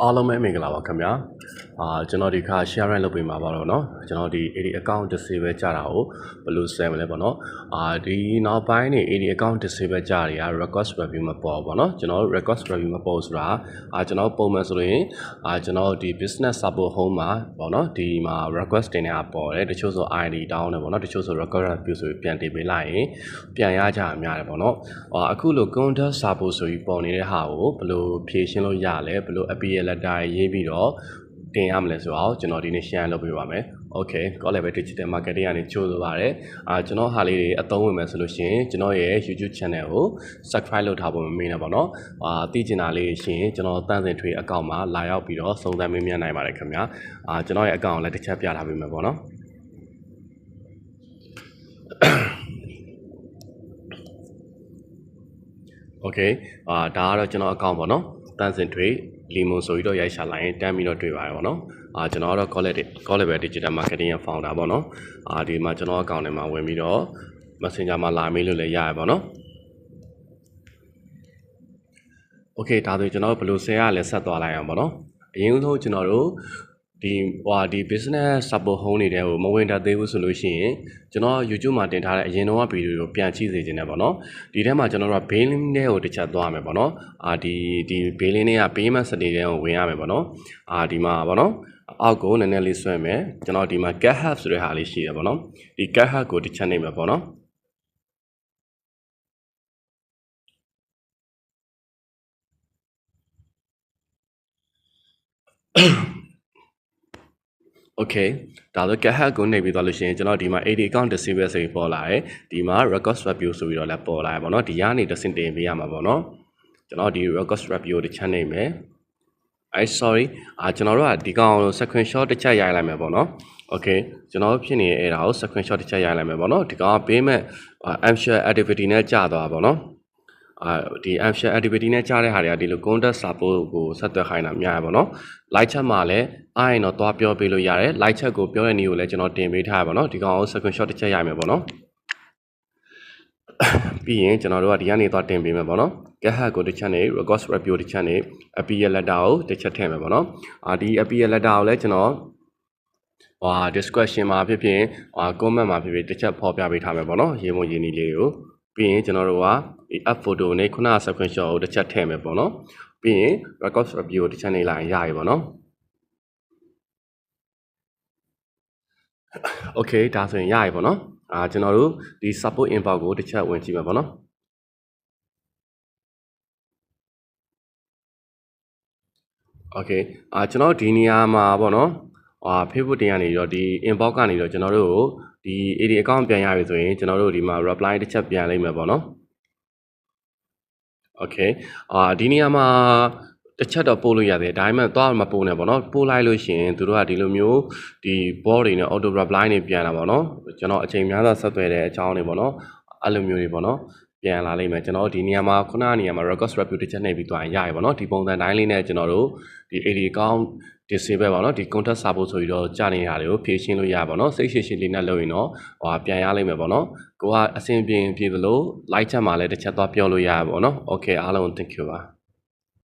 အားလုံးပဲမင်္ဂလာပါခင်ဗျာကျွန်တော်ဒီခါ share လုပ်ပေးမှာပါတော့เนาะကျွန်တော်ဒီ AD account disable ကြတာကိုဘယ်လိုဆယ်မလဲပေါ့เนาะဒီနောက်ပိုင်းနေ AD account disable ကြတွေက request review မပေါ်ပေါ့เนาะကျွန်တော် request review မပေါ်ဆိုတာကျွန်တော်ပုံမှန်ဆိုရင်ကျွန်တော်ဒီ business support home မှာပေါ့เนาะဒီမှာ request တင်နေတာပေါ်တယ်တချို့ဆို ID တောင်းတယ်ပေါ့เนาะတချို့ဆို request review ဆိုပြီးပြန်တင်ပေးလိုက်ရင်ပြန်ရကြအများတယ်ပေါ့เนาะအခုလို contact support ဆိုပြီးပေါ်နေတဲ့ဟာကိုဘယ်လိုဖြေရှင်းလို့ရလဲဘယ်လို appeal letter ရေးပြီးတော့တင်ရမလဲဆိုတော့ကျွန်တော်ဒီနေ့ share လုပ်ပေးပါမယ် Okay call level digital marketing ကနေကြိုးဆိုပါတယ်ကျွန်တော်ဟာလေးတွေအသုံးဝင်မယ်ဆိုလို့ရှိရင်ကျွန်တော်ရဲ့ YouTube channel ကို subscribe လုပ်ထားဖို့မမေ့နဲ့ပေါ့နော်သိချင်တာလေးရှိရင်ကျွန်တော်တန်းစင်ထွေ account မှာလာရောက်ပြီးတော့စုံစမ်းမေးမြန်းနိုင်ပါတယ်ခင်ဗျာကျွန်တော်ရဲ့ account ကိုလည်းတစ်ချက်ပြထားပေးမယ်ပေါ့နော် Okay ဒါကတော့ကျွန်တော် account ပေါ့နော်တန်းစင်ထွေလီမွန်ဆိုပြီးတော့ရိုက်ရှာလိုက်ရင်တန်းပြီးတော့တွေ့ပါတယ်ပေါ့နော်ကျွန်တော်ကတော့ call level digital marketing ရဲ့ founder ပေါ့နော်ဒီမှာကျွန်တော် account ထဲမှာဝင်ပြီးတော့ messenger မှာလာမေးလို့လည်းရရပေါ့နော် Okay ဒါဆိုကျွန်တော်ဘယ်လိုဆယ်ရလဲဆက်သွားလိုက်အောင်ပေါ့နော်အရင်ဆုံးကျွန်တော်တို့ဒီ business support home နေတဲ့ဟိုမဝင်တတ်သေးဘူးဆိုလို့ရှိရင်ကျွန်တော် YouTube မှာတင်ထားတဲ့အရင်တော့ဗီဒီယိုကိုပြန်ကြည့်စေချင်တယ်ပေါ့နော်ဒီထဲမှာကျွန်တော်တို့ billing နဲ့ကိုတစ်ချက်သွားမယ်ပေါ့နော်ဒီ billing နဲ့က payment setting တွေကိုဝင်ရမယ်ပေါ့နော်ဒီမှာပေါ့နော်အောက်ကိုနည်းနည်းလေးဆွဲမယ်ကျွန်တော်ဒီမှာ get help ဆိုတဲ့ဟာလေးရှိတယ်ပေါ့နော်ဒီ get help ကိုတစ်ချက်နေမယ်ပေါ့နော်Okay ဒါဆို get hack ကိုနှိပ်ပြီးသွားလို့ရှိရင်ကျွန်တော်ဒီမှာ AD account disable ဆိုပြီးပေါ်လာတယ်ဒီမှာ request review ဆိုပြီးတော့လည်းပေါ်လာတယ်ပေါ့နော်ဒီကနေတစ်ဆင့်တင်ပေးရမှာပေါ့နော်ကျွန်တော်ဒီ request review တစ်ချက်နှိပ်မယ် sorry ကျွန်တော်တို့ကဒီကောင် screenshot တစ်ချက်ရိုက်လိုက်မယ်ပေါ့နော် Okay ကျွန်တော်ဖြစ်နေအဲ့ဒါကို screenshot တစ်ချက်ရိုက်လိုက်မယ်ပေါ့နော်ဒီကောင်ကပေးမဲ့ amshare activity နဲ့ကြာသွားပါပေါ့နော်ဒီ amshare activity နဲ့ကြားတဲ့ဟာတွေကဒီလို contact support ကိုဆက်သွယ်ခိုင်းတာများရပါတော့ live chat မှာလည်းအားရင်တော့သွားပြောပေးလို့ရတယ် live chat ကိုပြောတဲ့နည်းကိုလည်းကျွန်တော်တင်ပေးထားရပါတော့ဒီကောင်ကို screenshot တစ်ချက်ရိုက်မယ်ပေါ့နော်ပြီးရင်ကျွန်တော်တို့ကဒီကနေသွားတင်ပေးမယ်ပေါ့နော် get hack ကိုတစ်ချက်နေ request review တစ်ချက်နေ appeal letter ကိုတစ်ချက်ထည့်မယ်ပေါ့နော်ဒီ appeal letter ကိုလည်းကျွန်တော်description မှာဖြစ်ဖြစ် comment မှာဖြစ်ဖြစ်တစ်ချက်ဖော်ပြပေးထားမယ်ပေါ့နော်ရေးမွေးရင်းနည်းလေးကိုပြီးရင်ကျွန်တော်တို့ကဒီ app photo နဲ့ခုနက screenshot ကိုတစ်ချက်ထည့်မယ်ပေါ့နော်ပြီးရင် record review ကိုတစ်ချက်နေလိုက်ရရပါတော့ Okay ဒါဆိုရင်ရရပါတော့ကျွန်တော်တို့ဒီ support inbox ကိုတစ်ချက်ဝင်ကြည့်မယ်ပေါ့နော် Okay ကျွန်တော်ဒီနေရာမှာပေါ့နော်Facebook တင်ကနေတော့ဒီ inbox ကနေတော့ကျွန်တော်တို့ကိုဒီ AD account ပြန်ရပြီဆိုရင်ကျွန်တော်တို့ဒီမှာ reply တစ်ချက်ပြန်လိုက်မယ်ပေါ့နော် Okay ဒီနေရာမှာတစ်ချက်တော့ပို့လို့ရတယ်ဒါပေမဲ့သွားမပို့နဲ့ပေါ့နော်ပို့လိုက်လို့ရှိရင်သူတို့ကဒီလိုမျိုးဒီ board တွေနဲ့ auto reply တွေပြန်လာပေါ့နော်ကျွန်တော်အချိန်များစွာဆက်သွယ်တဲ့အကြောင်းတွေပေါ့နော်အဲ့လိုမျိုးတွေပေါ့နော်ပြန်လာလိမ့်မယ်ကျွန်တော်ဒီနေရာမှာခုနကနေရာမှာ request review တစ်ချက်နှိပ်ပြီးသွားရင်ရရပါတော့ဒီပုံစံတိုင်းလေးနဲ့ကျွန်တော်တို့ဒီ AD account disable ပါเนาะဒီ contact support ဆိုပြီးတော့ကြာနေတာတွေကိုဖြည့်ရှင်းလို့ရပါတော့စိတ်ရှည်လေးနဲ့လုပ်ရင်တော့ပြန်ရလိမ့်မယ်ပေါ့เนาะကိုကအဆင်ပြေသလို like chat မှာလည်းတစ်ချက်သွားပြောလို့ရပါပေါ့เนาะ Okay အားလုံး thank you ပါ